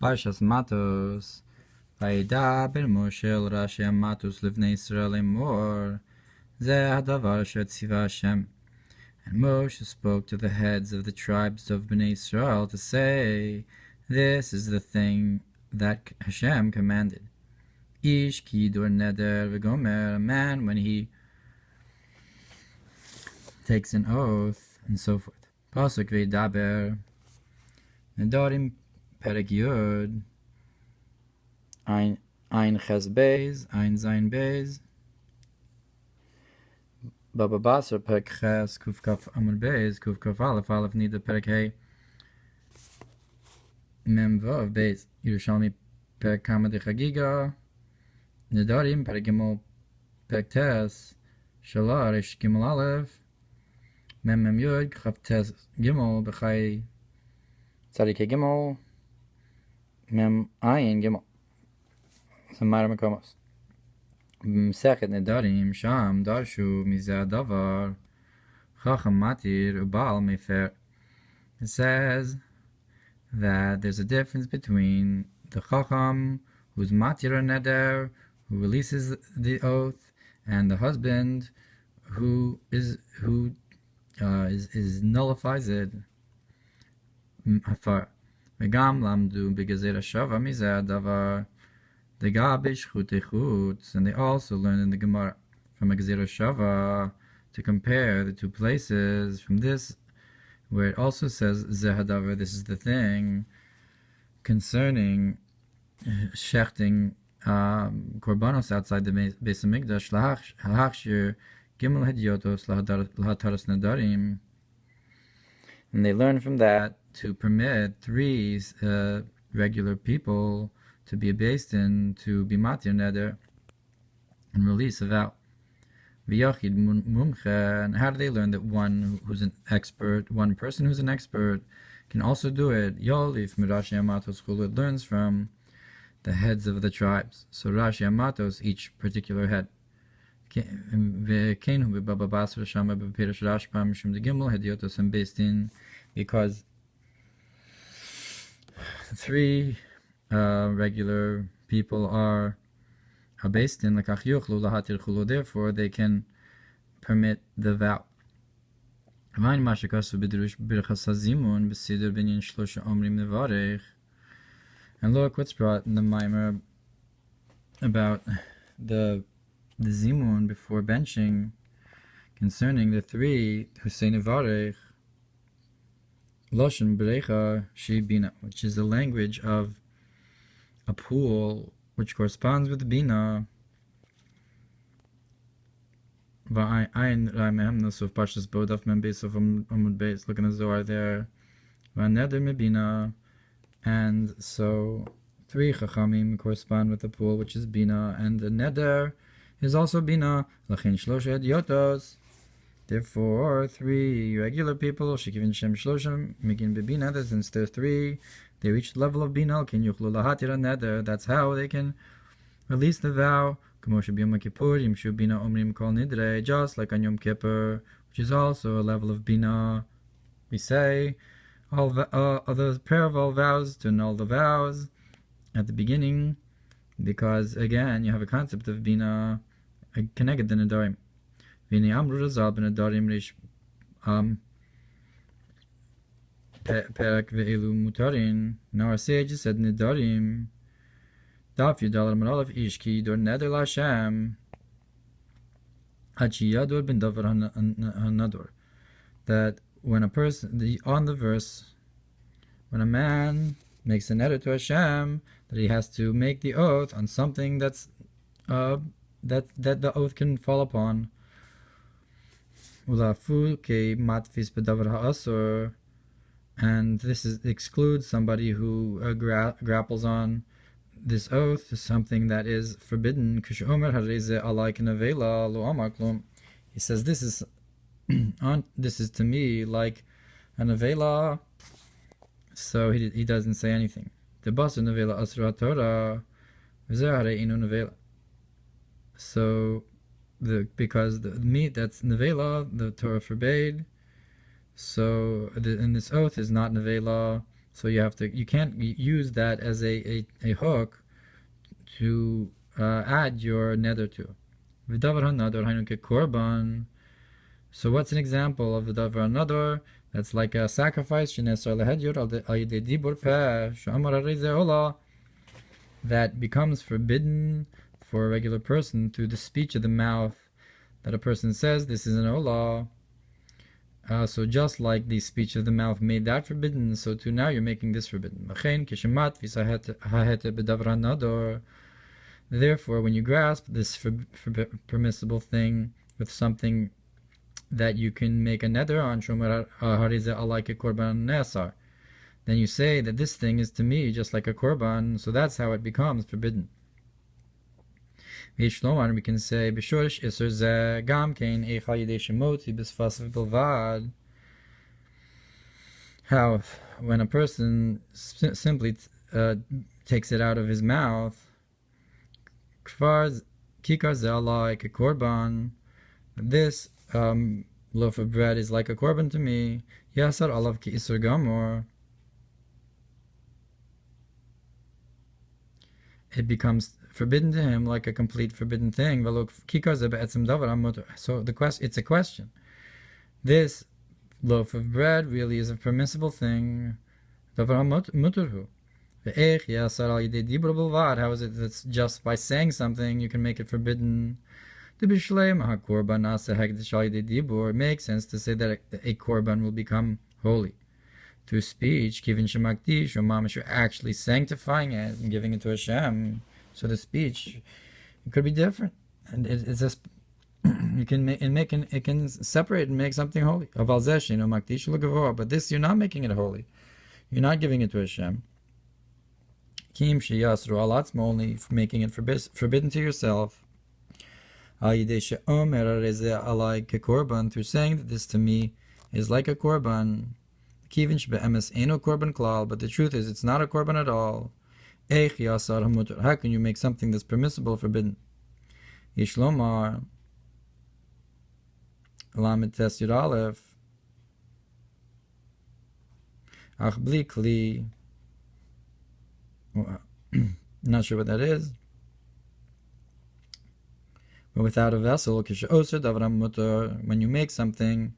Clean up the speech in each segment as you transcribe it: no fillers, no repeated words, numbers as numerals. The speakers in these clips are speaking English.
Parshas Matos. Vaydaber Moshe Rashei Matos livnei Yisrael lemor. Zeh hadavar asher tziva Hashem. And Moshe spoke to the heads of the tribes of Bnei Yisrael to say, this is the thing that Hashem commanded. Ish ki dur neder v'gomer, a man when he takes an oath, and so forth. Pasuk Vaydaber, Nedarim Perek Yud, Ein Ches Beis, Ein Zayin Beis, Baba Basar Perek Ches, Kuf Kaf Amar Beis, Kuf Kaf Aleph, Aleph Nida Perek Hey, Mem Vav Beis, Yerushalmi Perek Kama De Chagiga, Nedarim Perek Gimel Perek Tes, Shalah Resh Gimel Aleph, Mem Yud, Chaf Tes Gimel, Bechai Tzadik Gimel, Mem Ayin Gimel. Mamar Makomos. Sechet Nedarim Sham Darshu Mizeh Davar Chacham Matir Ubal Mefer. It says that there's a difference between the Chacham who's Matir Neder, who releases the oath, and the husband who nullifies it. Hafar. V'gam lamdu b'gezer hashava mizeh davar. The gabish chut, and they also learn in the Gemara from a Gezerah Shava to compare the two places from this, where it also says Zehadavar, this is the thing, concerning shechting korbanos outside the Beis Hamikdash, lahachshir gimel hediotos lahataras nadarim. And they learn from that to permit three regular people to be based in, to be matir neder, and release a vow. V'yachid mumche, and how do they learn that one who's an expert, one person who's an expert, can also do it? Yolif mirashei Matos chulu, it learns from the heads of the tribes. So Rashei Matos, each particular head. V'keinu b'baba basar shama b'pirish rashpam shum de gimel hediotos and based in, because three regular people are based in lakach yuchlu lahatir chulu, therefore they can permit the vow. And look what's brought in the Mamar about the zimun before benching, concerning the three who say nevarech loshen berecha shibina, which is the language of a pool which corresponds with bina. Va'ayin ra'mehemnos of Parshas Bodaf Membes of Amud Beis. Look in the Zohar there. Va'neder mebina, and so three chachamim correspond with the pool which is bina, and the neder is also bina. Lachin shlosha hediotos. Therefore, three regular people, shekivin shem shloshim, migin bebina, that since there are three, they reach the level of bina, kin yuchlu lahatir neder, that's how they can release the vow, k'mo shebiyom kippur, yimshu bina omrim kol nidre, just like on Yom Kippur, which is also a level of bina. We say the prayer of all vows to annul the vows at the beginning, because again, you have a concept of bina connected to nedarim. V'nei amru razal b'nedarim rish perek ve'elu mutarin. Now our sages said nedarim daf yudal amar aleph ish ki dur neder l'Hashem hachi yadur ben davar hanador. That when a person, on the verse, when a man makes an neder to Hashem, that he has to make the oath on something that's that the oath can fall upon. Ulafu ke matfis bedavar ha'asor, and this excludes somebody who grapples on this oath, something that is forbidden. He says this is this is to me like an avela, so he doesn't say anything. The basar nevela asra Torah v'zeh inu nevela. So because the meat that's nevela, the Torah forbade. So and this oath is not nevela, So you can't use that as a hook to add your nether to. Vidaber hanador hainu kekorban. So what's an example of vidaber hanador? That's like a sacrifice that becomes forbidden for a regular person through the speech of the mouth, that a person says this is an olah. So just like the speech of the mouth made that forbidden, so too now you're making this forbidden. Therefore, when you grasp this permissible thing with something that you can make a nether on, then you say that this thing is to me just like a korban, so that's how it becomes forbidden. We can say how when a person simply takes it out of his mouth, this loaf of bread is like a korban to me. Yasar alav ki isur gamor. It becomes forbidden to him like a complete forbidden thing. So it's a question. This loaf of bread really is a permissible thing. How is it that's just by saying something you can make it forbidden? It makes sense to say that a korban will become holy through speech. You're actually sanctifying it and giving it to Hashem. So the speech, it could be different, and it's just you can it can separate and make something holy. But this, you're not making it holy. You're not giving it to Hashem. Only for making it forbidden to yourself. Through saying that this to me is like a korban. But the truth is, it's not a korban at all. How can you make something that's permissible forbidden? Yishlomar Lamed Tes Yud Aleph Ach Bli Kli. Not sure what that is. But without a vessel, when you make something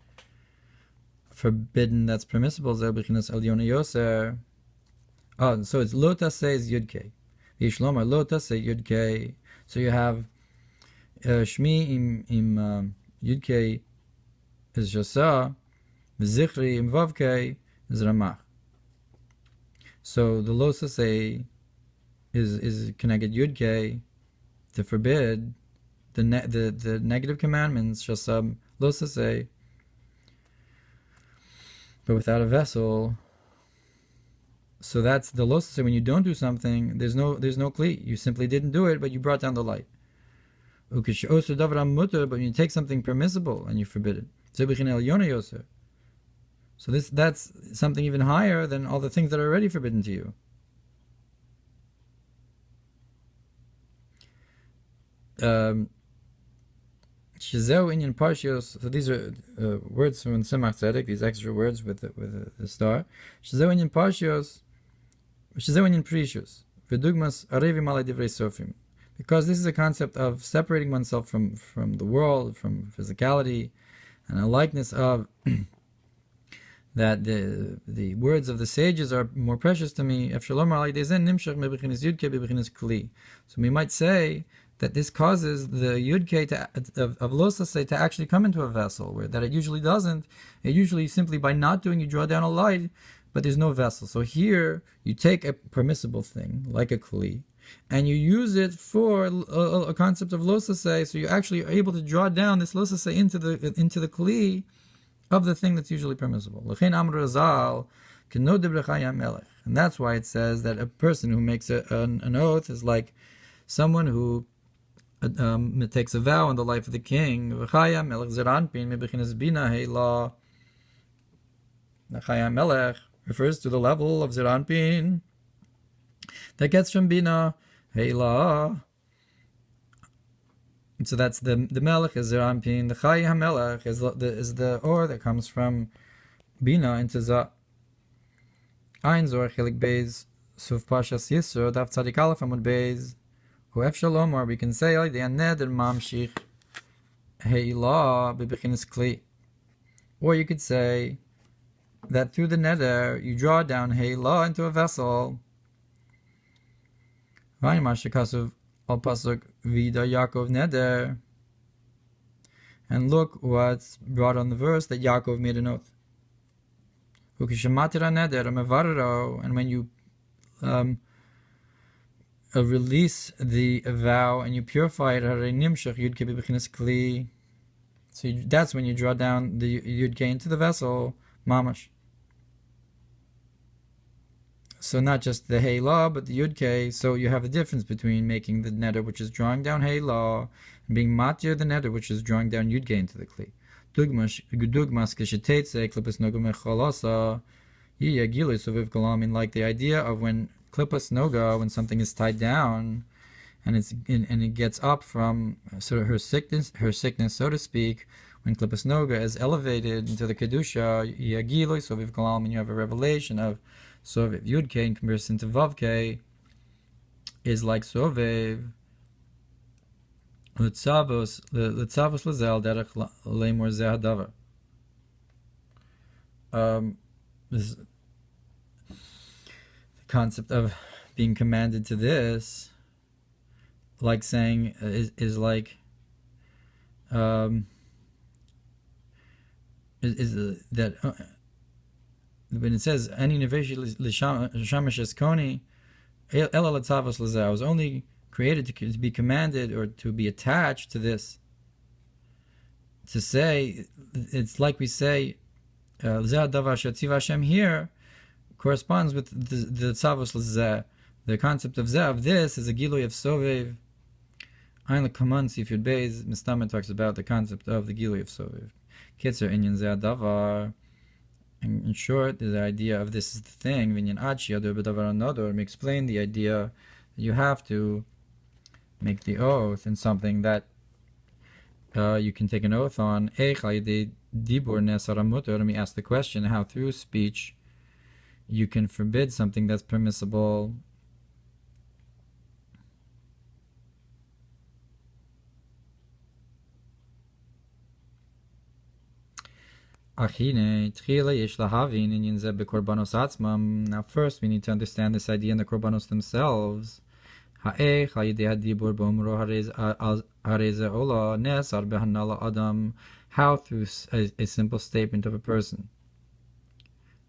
forbidden that's permissible, so it's Lota says Yudke. Yishlomar Lota say Yudke. So you have Shmi im Yudke is Shasa, Zichri im Vavke is Ramach. So the Losa say is connected Yudke to forbid the negative commandments, Shasab Losa say, but without a vessel. So that's the Losa say. When you don't do something, there's no kli. You simply didn't do it, but you brought down the light. But when you take something permissible and you forbid it, so that's something even higher than all the things that are already forbidden to you. So these are words from Tzemach Tzedek, these extra words with the star. Because this is a concept of separating oneself from the world, from physicality, and a likeness of that the words of the sages are more precious to me. So we might say that this causes the Yud-K of Losase to actually come into a vessel, where that it usually doesn't. It usually simply by not doing, you draw down a light, but there's no vessel. So here, you take a permissible thing, like a Kli, and you use it for a concept of Losase, so you actually are able to draw down this Losase into the Kli of the thing that's usually permissible. And that's why it says that a person who makes an oath is like someone who takes a vow on the life of the king. Melech refers to the level of Zeranpin that gets from Bina, Heila. So that's the Melech is Zeranpin. The Chai HaMelech is the Or that comes from Bina into Za. Ein Zor Chelik Beis Suf Parshas Yisro Daf Tzadik Aleph Amud Beis Hu Ef Shalom, or we can say the Neder Mamshich Heilah Bebechinas Kli, or you could say that through the neder you draw down Heilah into a vessel. Vayim Ashikasuv Al Pasuk Vida Yaakov Neder, and look what's brought on the verse that Yaakov made an oath. And when you release the vow and you purify it, so that's when you draw down the Yud Kei into the vessel, Mamash. So not just the Heilah, but the Yud Kei. So you have a difference between making the neder, which is drawing down Heilah, and being matir the neder, which is drawing down Yud Kei into the Kli. Dugmas keshetetze klipas noga mechalasa yiyagilu soviv kalamin, like the idea of when klipas noga, when something is tied down, and it gets up from sort of her sickness, so to speak. When klipas noga is elevated into the kedusha, yiyagilu soviv kalamin, you have a revelation of soviv. Yud Kei in comparison to Vav Kei is like soviv. Litzavos lezel derech leimor zeh hadavar. The concept of being commanded to this, like saying, is like is that when it says any neveshi l'shamishes koni ela litzavos lezel, I was only created to be commanded or to be attached to this. To say, it's like we say, Zeh davar shetziv Hashem here corresponds with the tzavos l'zeh. The concept of zeh, of this, is a gilui of sovev. Ein l'kaman sif yud beis, Mistama talks about the concept of the gilui of sovev. Kitzer inyan zeh davar. In short, the idea of this is the thing. Vinyan achi adu b'davar anodor. We explain the idea that you have to make the oath in something that you can take an oath on. Let me ask the question, how through speech you can forbid something that's permissible. Now first we need to understand this idea in the korbanos themselves. How through a simple statement of a person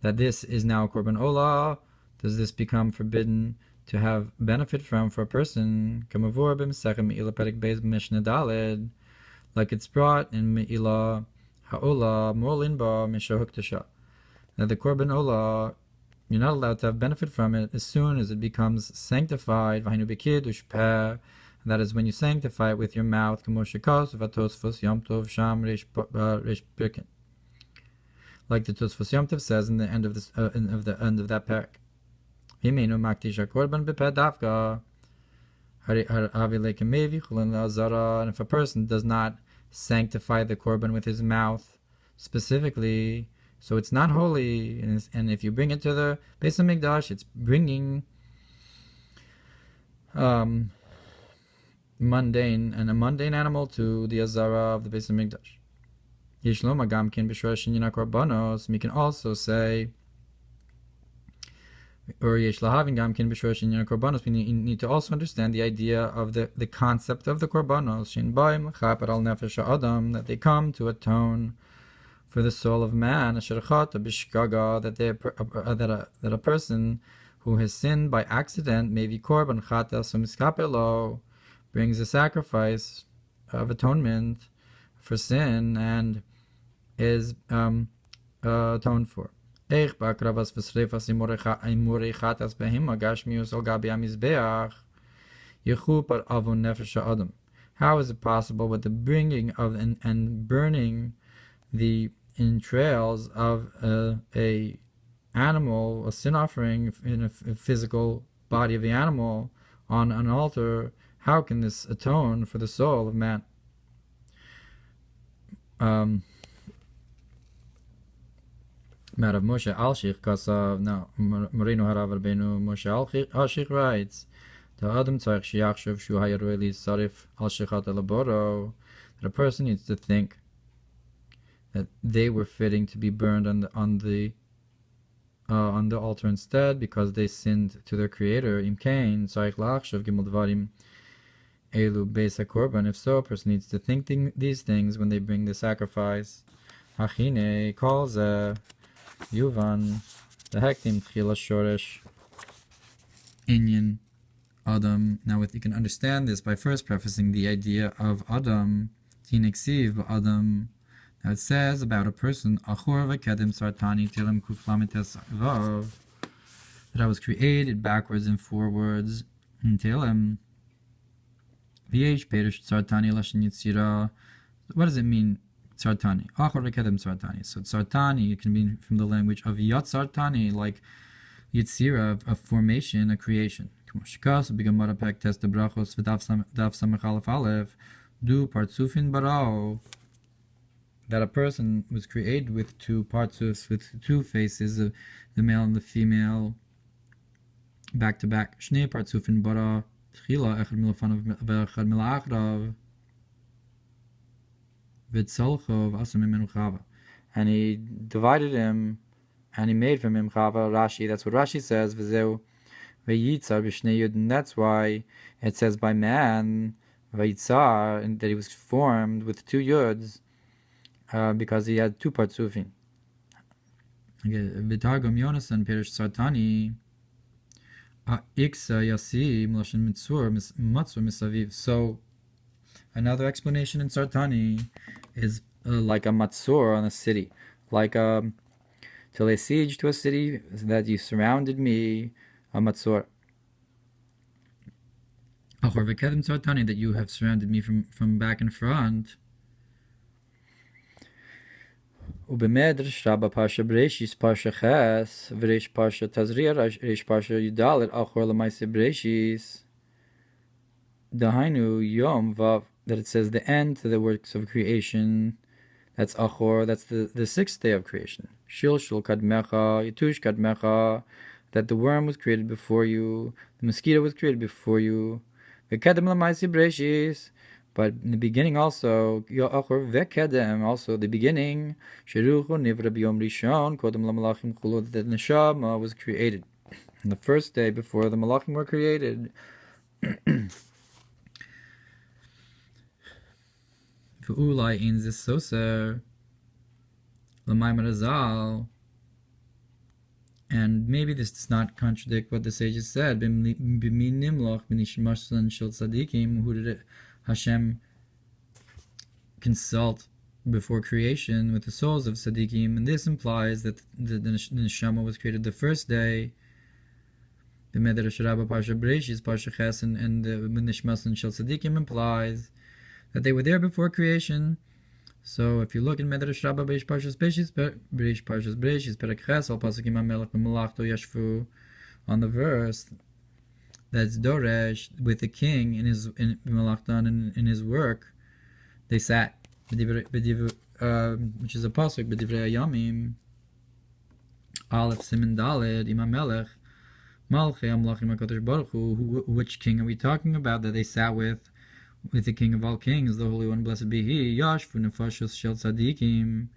that this is now a korban olah, does this become forbidden to have benefit from for a person, like it's brought in Me'ilah ha'olah morlin ba mishahuktasha, that the korban olah, you're not allowed to have benefit from it as soon as it becomes sanctified. That is when you sanctify it with your mouth. Like the Tosfos Yom Tov says in the end of this, the end of that parak. And if a person does not sanctify the korban with his mouth specifically, so it's not holy, and if you bring it to the Beis HaMikdash, it's bringing mundane animal to the Azara of the Beis HaMikdash. We can also say, or we need to also understand the idea of the concept of the korbanos, that they come to atone for the soul of man, that a person who has sinned by accident, maybe korban chata, brings a sacrifice of atonement for sin and is atoned for. How is it possible with the bringing of and burning the entrails of a animal, a sin offering in a physical body of the animal on an altar? How can this atone for the soul of man? Marav Moshe Alshich Kasav. Now, Moreno Harav Rabbeinu Moshe Alshich writes, Ta'adam tzarich sheyachshav shu hayaroi lisarif al shechat elaboro, that a person needs to think that they were fitting to be burned on the altar instead because they sinned to their creator. Im kain tzarich la'achshav gimel dvarim elu beis hakorban. If so, a person needs to think these things when they bring the sacrifice. Hachine calls Yuvan the hektim tchila shoresh inyan Adam. Now, you can understand this by first prefacing the idea of Adam. Tineksiv Adam. Now it says about a person, Achor v'kedem sartani tilem kuflamites vav, that I was created backwards and forwards in tilem. V'yesh perish sartani lashin yitzira. What does it mean, sartani? Achor v'kedem sartani. So sartani can mean from the language of yat sartani, like yitzira, a formation, a creation. Shkas b'gemara pek test brachos v'daf samech aleph aleph du partsufin barao, that a person was created with two partsufs, with two faces, the male and the female, back to back. Shnei partsufin bara tchila echad milafanav v'echad milachrav v'tzalchov asam imenu chava, and he divided him and he made from him chava. Rashi, that's what Rashi says. V'zeu Vayitzar b'shnei yud, and that's why it says by man Vayitzar, and that he was formed with two yuds, because he had two partsufim. V'targum Yonasan perish sartani iksa yasi mloshin mitzur matzur misaviv. So another explanation in sartani is like a matzur on a city, like to lay siege to a city, that you surrounded me, a matzur. Achor v'kedem sartani, that you have surrounded me from back and front. Ubemedrash Rabba Parsha Breshis Parsha Ches V'reish Parsha Tazria Reish Parsha Yudalet Achor L'maise Breshis Dahainu Yom Vav, that it says the end to the works of creation. That's Achor, that's the sixth day of creation. Shilshul Kadmecha Yitush Kadmecha, that the worm was created before you, the mosquito was created before you. V'kedem L'maise Breshis, but in the beginning also, Ya'achor v'kedem, also the beginning, Sheruchu nivra b'yom rishon, kodem l'malachim chulot, that neshama was created on the first day before the malachim were created. V'ulai in zisoser, l'maimar azal, and maybe this does not contradict what the sages said. B'mi nimloch b'nishmasan shel tzadikim, who did it? Hashem consult before creation with the souls of Tzadikim, and this implies that the neshama was created the first day. The Medrash Rabbah Parsha Breshis Parsha Ches and the Nishmasan Shel Tzadikim implies that they were there before creation. So if you look in Medrash Rabbah Breish Parshas Breshis Perek Ches Al Pasukim HaMelech B'Malachto Yashvu, on the verse that's Doresh, with the king in Malachtan in his work, they sat. Which is a pasuk, B'divrei Hayamim Aleph Siman Daled Imam Melech Malchei Amlachim HaKadosh Baruch Hu. Which king are we talking about that they sat with the King of all kings, the Holy One, blessed be He? Yashvu Nefashos Shel Tzadikim,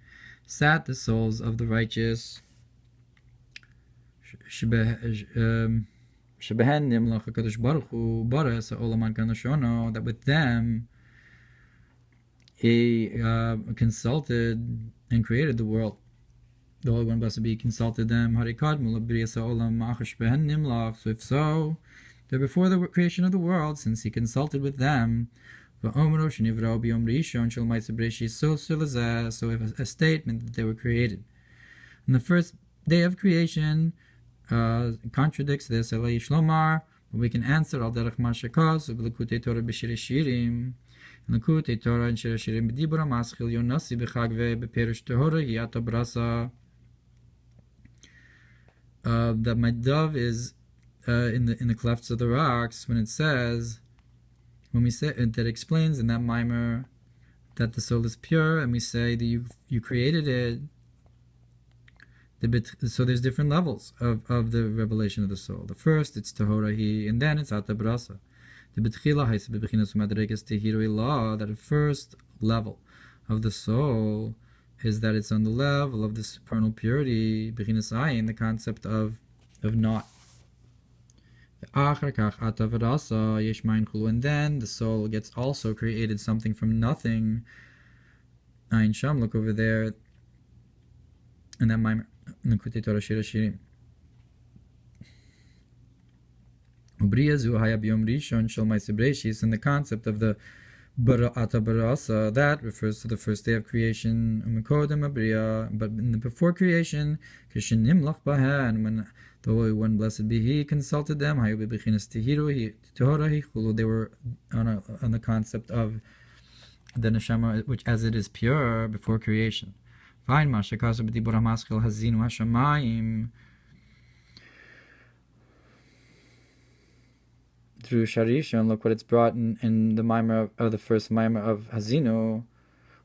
sat the souls of the righteous. That with them He consulted and created the world. The Holy One, blessed be He, consulted them. So if so, they're before the creation of the world, since He consulted with them. So if a statement that they were created on the first day of creation contradicts this, but we can answer al derech mashakas u'b'likutei Torah b'shir shirim, and likutei Torah and shir shirim b'dibur ha'maschil yonasi b'chagve b'perush tehora hiyata brasa. That my dove is in the clefts of the rocks, when we say that explains in that Mamar that the soul is pure, and we say that you created it, So there's different levels of the revelation of the soul. The first, it's Tahorahi, and then it's Atabrasa. The Betchila Haisa Bebechinas Madregas Tehiroi law, that the first level of the soul is that it's on the level of the supernal purity, Bechinas Ayin, the concept of not. And then the soul gets also created something from nothing. Ayin Sham, look over there in that Mamar. And the concept of the Bara'ata Barasa, that refers to the first day of creation, but before creation, and when the Holy One, blessed be He, consulted them, they were on the concept of the neshama, which as it is pure before creation. Fine, Mashakasa b'dibur hamaschil hazinu hashamayim. Through Sharishan, look what it's brought in the Mamar of the first Mamar of Hazinu,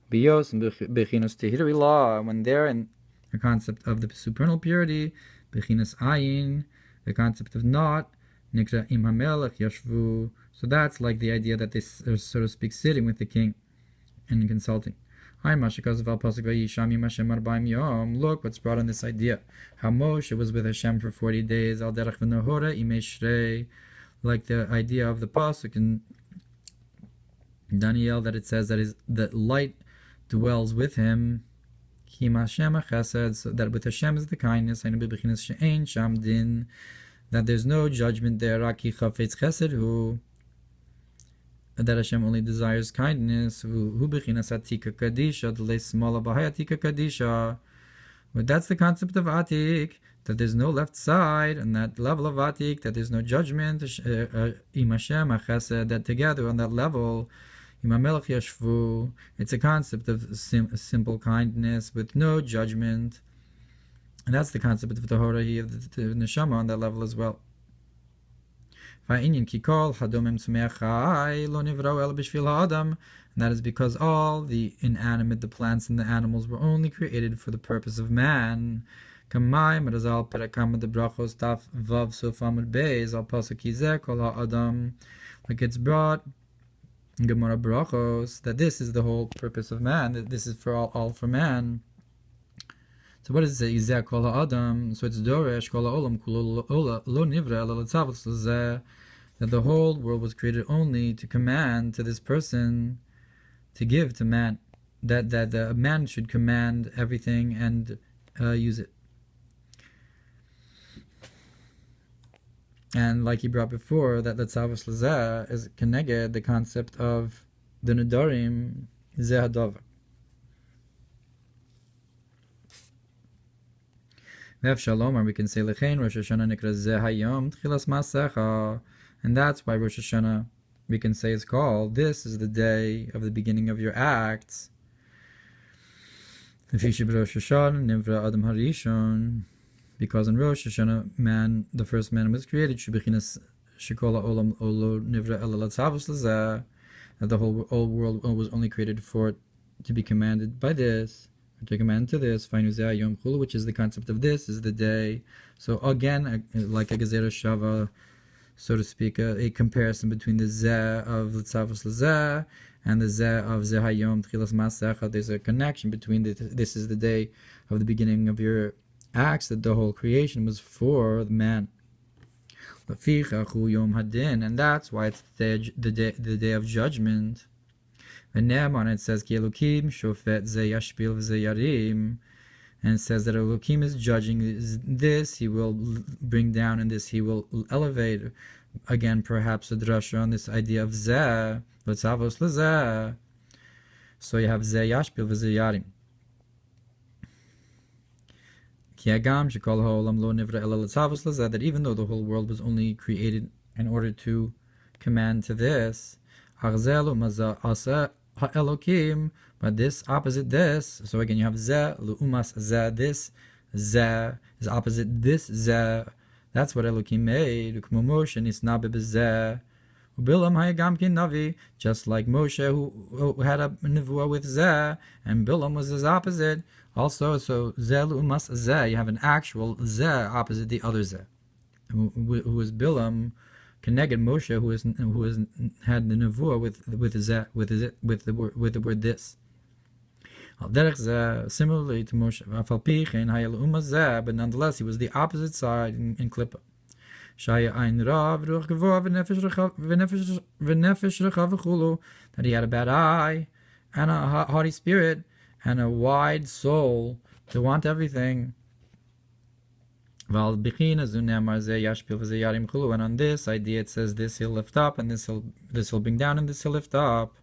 Biyos and Bechinos Tehiri law, when they're in the concept of the supernal purity, Bechinos Ayin, the concept of not, Nikra Im HaMelech Yashvu. So that's like the idea that they are, so to speak, sitting with the king and consulting. Look what's brought on this idea. How Moshe was with Hashem for 40 days, al derech v'nohora imei shrei, like the idea of the pasuk in Daniel that it says that light dwells with him. Kim Hashem chesed, so that with Hashem is the kindness. That there's no judgment there. Raki chafetz chesed hu, that Hashem only desires kindness. Hu bechinas atika kadisha, the less smaller bahayatika kadisha. But that's the concept of atik, that there's no left side, and that level of atik, that there's no judgment. Im Hashem chesed, that together on that level, Im HaMelech Yashvu, it's a concept of simple kindness with no judgment. And that's the concept of the Horahi, of the Neshama on that level as well. And that is because all the inanimate, the plants and the animals, were only created for the purpose of man. Like it's brought in Gemara Brachos, that this is the whole purpose of man, that this is for all for man. So what does it say? So it's Doresh Kol Ha'olam Kulo Lo Nivra Lo Tzavos Lezeh, that the whole world was created only to command to this person, to give to man, that the man should command everything and use it. And like he brought before, that the Tzavos Lezeh is connected the concept of the Nedarim Zeh Hadavar. We have Shalom, or we can say Lechein Rosh Hashanah Nikra Zeh Hayom Tchilas Masecha, and that's why Rosh Hashanah we can say is called, this is the day of the beginning of your acts. Rosh Hashanah Nivra Adam Harishon, because in Rosh Hashanah, the first man was created, Shebechinas Shekola Olam Olo Nivra Ela Tzavos Lezeh, that the whole world was only created for it to be commanded by this, or to command to this, which is the concept of this is the day. So again, like a Gezerah Shava, so to speak, a comparison between the Zeh of Tzavos Lezeh and the Zeh of Zeh Hayom Tchilas Masecha. There's a connection between this is the day of the beginning of your acts, that the whole creation was for the man. And that's why it's the day of judgment. And it says and it says that Elohim is judging this, he will bring down, and this he will elevate. Again, perhaps a drasha on this idea of Zeh, L'tzavos Lezeh. So you have Zeh Yashpil v'Zeh Yarim. That even though the whole world was only created in order to command to this, but this opposite this. So again, you have Zeh, Lu'umas Zeh, this Zeh is opposite this Zeh. That's what Elohim made. Just like Moshe, who had a nevuah with Zeh, and Bilam was his opposite. Also, so zeh l'umas zeh, you have an actual zeh opposite the other zeh, who is Bilam, Keneged Moshe, who had the nevuah with the word this. Similarly to Moshe, but nonetheless he was the opposite side in Klippa. That he had a bad eye and a haughty spirit and a wide soul to want everything. And on this idea it says this he'll lift up and this he'll bring down and this he'll lift up.